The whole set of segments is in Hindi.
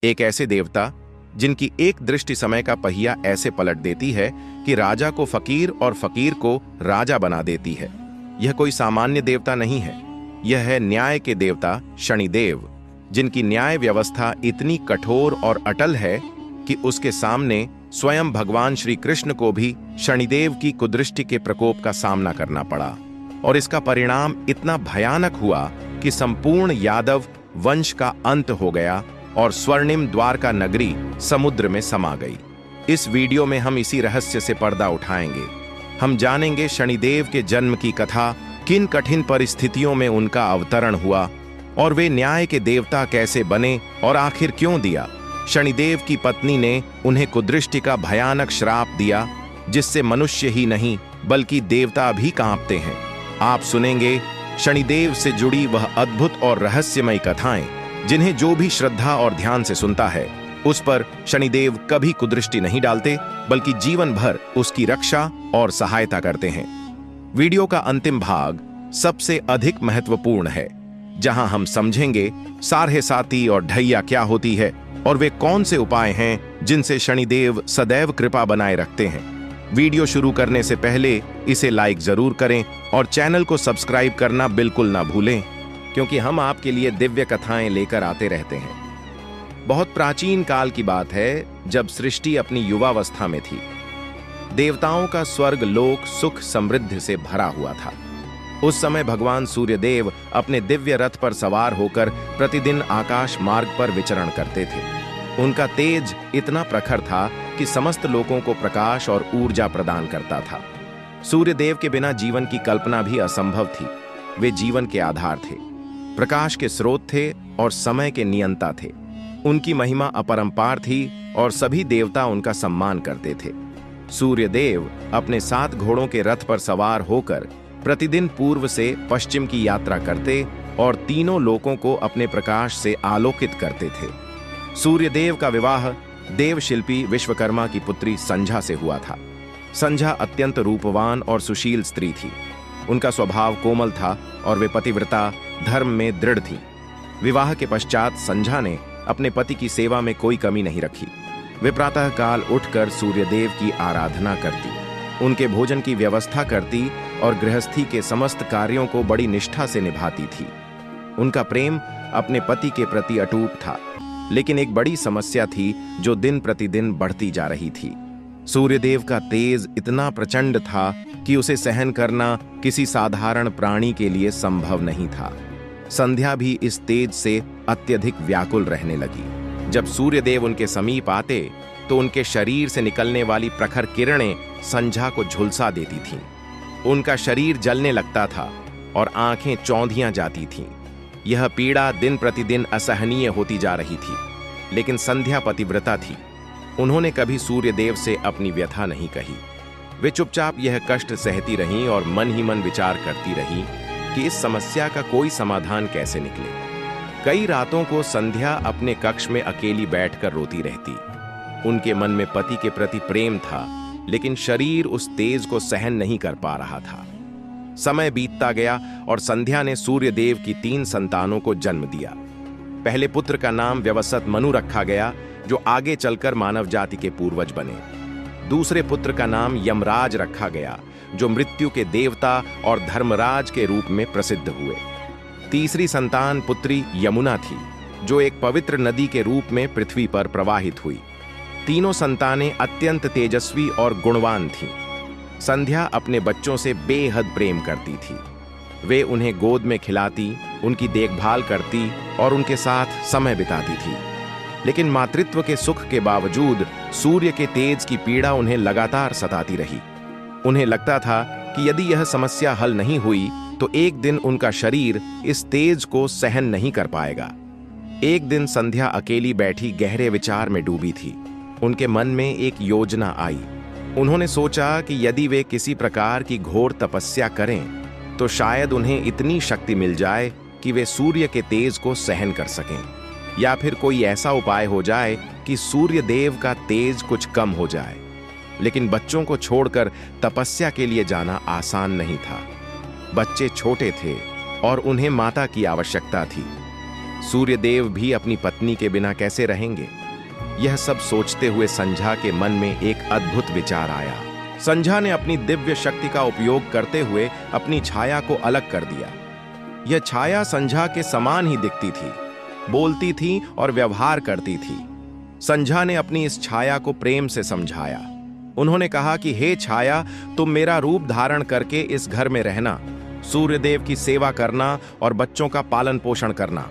एक ऐसे देवता जिनकी एक दृष्टि समय का पहिया ऐसे पलट देती है कि राजा को फकीर और फकीर को राजा बना देती है। यह कोई सामान्य देवता नहीं है, यह है न्याय के देवता शनिदेव, जिनकी न्याय व्यवस्था इतनी कठोर और अटल है कि उसके सामने स्वयं भगवान श्री कृष्ण को भी शनिदेव की कुदृष्टि के प्रकोप का सामना करना पड़ा। और इसका परिणाम इतना भयानक हुआ कि संपूर्ण यादव वंश का अंत हो गया और स्वर्णिम द्वारका नगरी समुद्र में समा गई। इस वीडियो में हम इसी रहस्य से पर्दा उठाएंगे। हम जानेंगे शनिदेव के जन्म की कथा, किन कठिन परिस्थितियों में उनका अवतरण हुआ और वे न्याय के देवता कैसे बने और आखिर क्यों दिया। शनिदेव की पत्नी ने उन्हें कुदृष्टि का भयानक श्राप दिया, जिससे मनुष्य ही नहीं बल्कि देवता भी कांपते हैं। आप सुनेंगे शनिदेव से जुड़ी वह अद्भुत और रहस्यमय कथाएं, जिन्हें जो भी श्रद्धा और ध्यान से सुनता है उस पर शनिदेव कभी कुदृष्टि नहीं डालते, बल्कि जीवन भर उसकी रक्षा और सहायता करते हैं। वीडियो का अंतिम भाग सबसे अधिक महत्वपूर्ण है, जहां हम समझेंगे सारहेसाती और ढैया क्या होती है और वे कौन से उपाय हैं जिनसे शनिदेव सदैव कृपा बनाए रखते हैं। वीडियो शुरू करने से पहले इसे लाइक जरूर करें और चैनल को सब्सक्राइब करना बिल्कुल ना भूलें, क्योंकि हम आपके लिए दिव्य कथाएं लेकर आते रहते हैं। बहुत प्राचीन काल की बात है, जब सृष्टि अपनी युवावस्था में थी। देवताओं का स्वर्ग लोक सुख समृद्धि से भरा हुआ था। उस समय भगवान सूर्यदेव अपने दिव्य रथ पर सवार होकर प्रतिदिन आकाश मार्ग पर विचरण करते थे। उनका तेज इतना प्रखर था कि समस्त लोगों को प्रकाश और ऊर्जा प्रदान करता था। सूर्यदेव के बिना जीवन की कल्पना भी असंभव थी। वे जीवन के आधार थे, प्रकाश के स्रोत थे और समय के नियंता थे। उनकी महिमा अपरंपार थी और सभी देवता उनका सम्मान करते थे। सूर्यदेव अपने 7 घोड़ों के रथ पर सवार होकर प्रतिदिन पूर्व से पश्चिम की यात्रा करते और तीनों लोकों को अपने प्रकाश से आलोकित करते थे। सूर्यदेव का विवाह देवशिल्पी विश्वकर्मा की पुत्री संध्या से हुआ था। संध्या अत्यंत रूपवान और सुशील स्त्री थी। उनका स्वभाव कोमल था और वे पतिव्रता धर्म में दृढ़ थी। विवाह के पश्चात संध्या ने अपने पति की सेवा में कोई कमी नहीं रखी। वे प्रातःकाल उठकर सूर्यदेव की आराधना करती, उनके भोजन की व्यवस्था करती और गृहस्थी के समस्त कार्यों को बड़ी निष्ठा से निभाती थी। उनका प्रेम अपने पति के प्रति अटूट था, लेकिन एक बड़ी समस्या थी जो दिन प्रतिदिन बढ़ती जा रही थी। सूर्यदेव का तेज इतना प्रचंड था कि उसे सहन करना किसी साधारण प्राणी के लिए संभव नहीं था। संध्या भी इस तेज से अत्यधिक व्याकुल रहने लगी। जब सूर्यदेव उनके समीप आते तो उनके शरीर से निकलने वाली प्रखर किरणें संध्या को झुलसा देती थीं। उनका शरीर जलने लगता था और आंखें चौंधियां जाती थीं। यह पीड़ा दिन प्रतिदिन असहनीय होती जा रही थी, लेकिन संध्या पतिव्रता थी। उन्होंने कभी सूर्यदेव से अपनी व्यथा नहीं कही। वे चुपचाप यह कष्ट सहती रहीं और मन ही मन विचार करती रहीं कि इस समस्या का कोई समाधान कैसे निकले। कई रातों को संध्या अपने कक्ष में अकेली बैठकर रोती रहती। उनके मन में पति के प्रति प्रेम था, लेकिन शरीर उस तेज को सहन नहीं कर पा रहा था। समय बीतता गया और संध्या ने सूर्यदेव की 3 संतानों को जन्म दिया। पहले पुत्र का नाम व्यवसत मनु रखा गया, जो आगे चलकर मानव जाति के पूर्वज बने। दूसरे पुत्र का नाम यमराज रखा गया, जो मृत्यु के देवता और धर्मराज के रूप में प्रसिद्ध हुए। तीसरी संतान पुत्री यमुना थी, जो एक पवित्र नदी के रूप में पृथ्वी पर प्रवाहित हुई। तीनों संतानें अत्यंत तेजस्वी और गुणवान थीं। संध्या अपने बच्चों से बेहद प्रेम करती थी। वे उन्हें गोद में खिलाती, उनकी देखभाल करती और उनके साथ समय बिताती थी। लेकिन मातृत्व के सुख के बावजूद सूर्य के तेज की पीड़ा उन्हें लगातार सताती रही। उन्हें लगता था कि यदि यह समस्या हल नहीं हुई तो एक दिन उनका शरीर इस तेज को सहन नहीं कर पाएगा। एक दिन संध्या अकेली बैठी गहरे विचार में डूबी थी। उनके मन में एक योजना आई। उन्होंने सोचा कि यदि वे किसी प्रकार की घोर तपस्या करें तो शायद उन्हें इतनी शक्ति मिल जाए कि वे सूर्य के तेज को सहन कर सकें, या फिर कोई ऐसा उपाय हो जाए कि सूर्य देव का तेज कुछ कम हो जाए। लेकिन बच्चों को छोड़कर तपस्या के लिए जाना आसान नहीं था। बच्चे छोटे थे और उन्हें माता की आवश्यकता थी। सूर्यदेव भी अपनी पत्नी के बिना कैसे रहेंगे? यह सब सोचते हुए संध्या के मन में एक अद्भुत विचार आया। संध्या ने अपनी दिव्य शक्ति का उपयोग करते हुए अपनी छाया को अलग कर दिया। यह छाया संध्या के समान ही दिखती थी, बोलती थी और व्यवहार करती थी। संध्या ने अपनी इस छाया को प्रेम से समझाया। उन्होंने कहा कि हे छाया, तुम मेरा रूप धारण करके इस घर में रहना, सूर्यदेव की सेवा करना और बच्चों का पालन पोषण करना।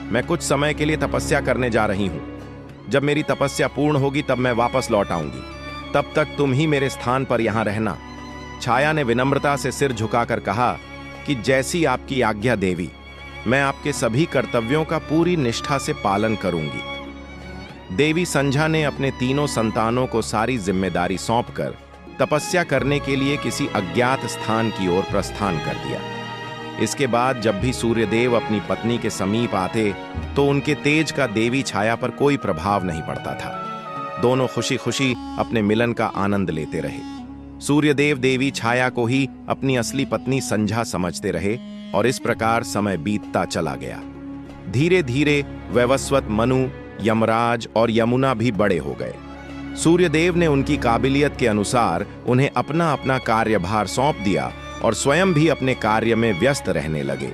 मैं कुछ समय के लिए तपस्या करने जा रही हूं। जब मेरी तपस्या पूर्ण होगी तब मैं वापस लौट आऊंगी। तब तक तुम ही मेरे स्थान पर यहां रहना। छाया ने विनम्रता से सिर झुकाकर कहा कि जैसी आपकी आज्ञा देवी, मैं आपके सभी कर्तव्यों का पूरी निष्ठा से पालन करूंगी। देवी संध्या ने अपने तीनों संतानों को सारी जिम्मेदारी सौंपकर तपस्या करने के लिए किसी अज्ञात स्थान की ओर प्रस्थान कर दिया। इसके बाद जब भी सूर्यदेव अपनी पत्नी के समीप आते तो उनके तेज का देवी छाया पर कोई प्रभाव नहीं पड़ता था। दोनों खुशी खुशी अपने मिलन का आनंद लेते रहे। सूर्यदेव देवी छाया को ही अपनी असली पत्नी संध्या समझते रहे और इस प्रकार समय बीतता चला गया। धीरे धीरे वैवस्वत, मनु, यमराज और यमुना भी बड़े हो गए। सूर्यदेव ने उनकी काबिलियत के अनुसार उन्हें अपना अपना कार्यभार सौंप दिया और स्वयं भी अपने कार्य में व्यस्त रहने लगे।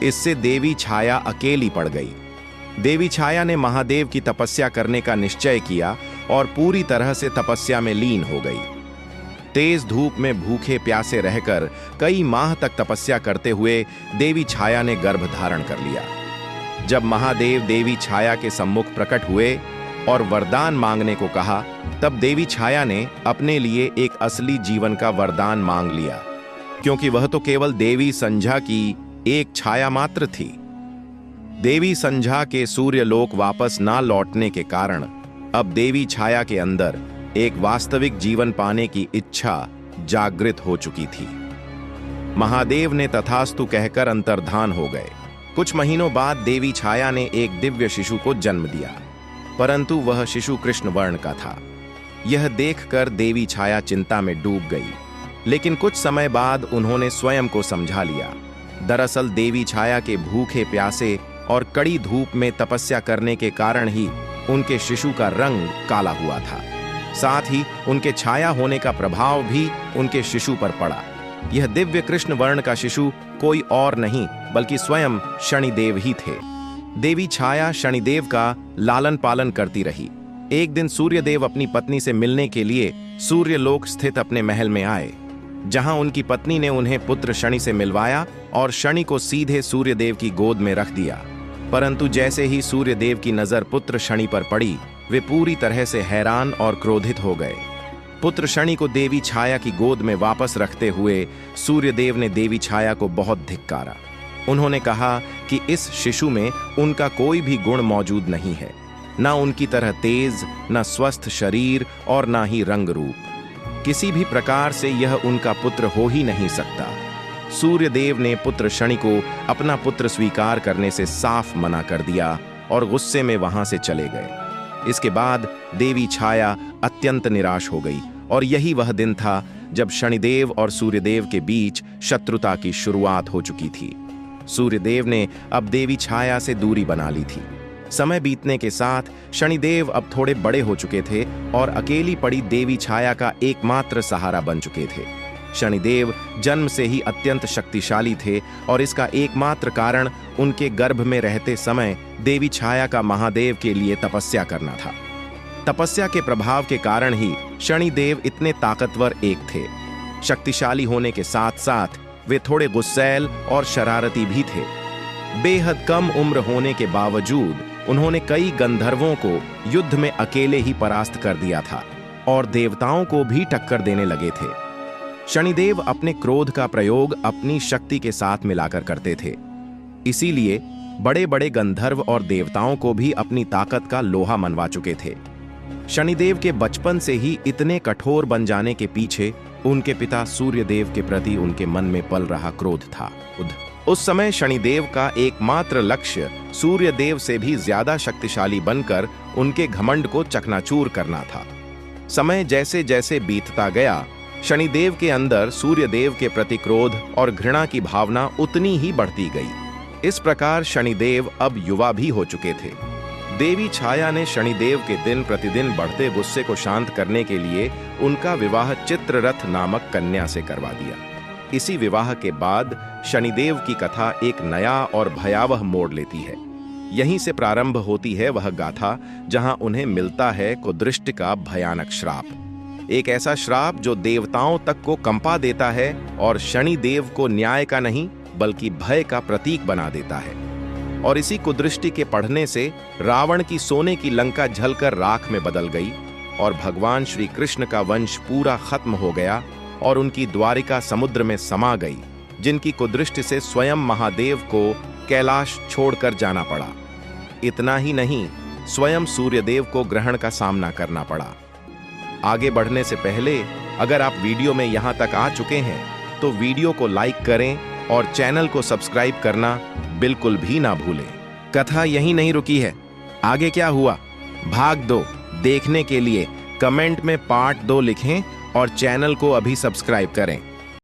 इससे देवी छाया अकेली पड़ गई। देवी छाया ने महादेव की तपस्या करने का निश्चय किया और पूरी तरह से तपस्या में लीन हो गई। तेज धूप में भूखे प्यासे रहकर कई माह तक तपस्या करते हुए देवी छाया ने गर्भ धारण कर लिया। जब महादेव देवी छाया के सम्मुख प्रकट हुए और वरदान मांगने को कहा, तब देवी छाया ने अपने लिए एक असली जीवन का वरदान मांग लिया, क्योंकि वह तो केवल देवी संध्या की एक छाया मात्र थी। देवी संध्या के सूर्यलोक वापस ना लौटने के कारण अब देवी छाया के अंदर एक वास्तविक जीवन पाने की इच्छा जागृत हो चुकी थी। महादेव ने तथास्तु कहकर अंतर्धान हो गए। कुछ महीनों बाद देवी छाया ने एक दिव्य शिशु को जन्म दिया, परंतु वह शिशु कृष्ण वर्ण का था। यह देखकर देवी छाया चिंता में डूब गई, लेकिन कुछ समय बाद उन्होंने स्वयं को समझा लिया। दरअसल देवी छाया के भूखे प्यासे और कड़ी धूप में तपस्या करने के कारण ही उनके शिशु का रंग काला हुआ था। साथ ही उनके छाया होने का प्रभाव भी उनके शिशु पर पड़ा। यह दिव्य कृष्ण वर्ण का शिशु कोई और नहीं बल्कि स्वयं शनिदेव ही थे। देवी छाया शनिदेव का लालन पालन करती रही। एक दिन सूर्यदेव अपनी पत्नी से मिलने के लिए सूर्यलोक स्थित अपने महल में आए, जहां उनकी पत्नी ने उन्हें पुत्र शनि से मिलवाया और शनि को सीधे सूर्यदेव की गोद में रख दिया। परंतु जैसे ही सूर्यदेव की नजर पुत्र शनि पर पड़ी, वे पूरी तरह से हैरान और क्रोधित हो गए। पुत्र शनि को देवी छाया की गोद में वापस रखते हुए सूर्यदेव ने देवी छाया को बहुत धिक्कारा। उन्होंने कहा कि इस शिशु में उनका कोई भी गुण मौजूद नहीं है, न उनकी तरह तेज, न स्वस्थ शरीर और न ही रंग रूप। किसी भी प्रकार से यह उनका पुत्र हो ही नहीं सकता। सूर्यदेव ने पुत्र शनि को अपना पुत्र स्वीकार करने से साफ मना कर दिया और गुस्से में वहां से चले गए। इसके बाद देवी छाया अत्यंत निराश हो गई और यही वह दिन था जब शनिदेव और सूर्यदेव के बीच शत्रुता की शुरुआत हो चुकी थी। सूर्यदेव ने अब देवी छाया से दूरी बना ली थी। समय बीतने के साथ शनिदेव अब थोड़े बड़े हो चुके थे और अकेली पड़ी देवी छाया का एकमात्र सहारा बन चुके थे। शनिदेव जन्म से ही अत्यंत शक्तिशाली थे और इसका एकमात्र कारण उनके गर्भ में रहते समय देवी छाया का महादेव के लिए तपस्या करना था। तपस्या के प्रभाव के कारण ही शनिदेव इतने ताकतवर एक थे। शक्तिशाली होने के साथ साथ वे थोड़े गुस्सैल और शरारती भी थे। बेहद कम उम्र होने के बावजूद उन्होंने कई गंधर्वों को युद्ध में अकेले ही परास्त कर दिया था और देवताओं को भी टक्कर देने लगे थे। शनिदेव अपने क्रोध का प्रयोग अपनी शक्ति के साथ मिलाकर करते थे, इसीलिए बड़े बड़े गंधर्व और देवताओं को भी अपनी ताकत का लोहा मनवा चुके थे। शनिदेव के बचपन से ही इतने कठोर बन जाने के पीछे उनके पिता सूर्यदेव के प्रति उनके मन में पल रहा क्रोध था। उस समय शनिदेव का एकमात्र लक्ष्य सूर्यदेव से भी ज्यादा शक्तिशाली बनकर उनके घमंड को चकनाचूर करना था। समय जैसे जैसे बीतता गया, शनिदेव के अंदर सूर्यदेव के प्रति क्रोध और घृणा की भावना उतनी ही बढ़ती गई। इस प्रकार शनिदेव अब युवा भी हो चुके थे। देवी छाया ने शनिदेव के दिन प्रतिदिन बढ़ते गुस्से को शांत करने के लिए उनका विवाह चित्ररथ नामक कन्या से करवा दिया। इसी विवाह के बाद शनिदेव की कथा एक नया और भयावह मोड़ लेती है। यहीं से प्रारंभ होती है वह गाथा जहां उन्हें मिलता है कुदृष्ट का भयानक श्राप। एक ऐसा श्राप जो देवताओं तक को कंपा देता है और शनिदेव को न्याय का नहीं बल्कि भय का प्रतीक बना देता है। और इसी कुदृष्टि के पढ़ने से रावण की सोने की लंका जलकर राख में बदल गई और भगवान श्री कृष्ण का वंश पूरा खत्म हो गया और उनकी द्वारिका समुद्र में समा गई, जिनकी कुदृष्टि से स्वयं महादेव को कैलाश छोड़कर जाना पड़ा। इतना ही नहीं, स्वयं सूर्यदेव को ग्रहण का सामना करना पड़ा। आगे बढ़ने से पहले अगर आप वीडियो में यहां तक आ चुके हैं तो वीडियो को लाइक करें और चैनल को सब्सक्राइब करना बिल्कुल भी ना भूलें। कथा यहीं नहीं रुकी है, आगे क्या हुआ भाग 2 देखने के लिए कमेंट में पार्ट 2 लिखें और चैनल को अभी सब्सक्राइब करें।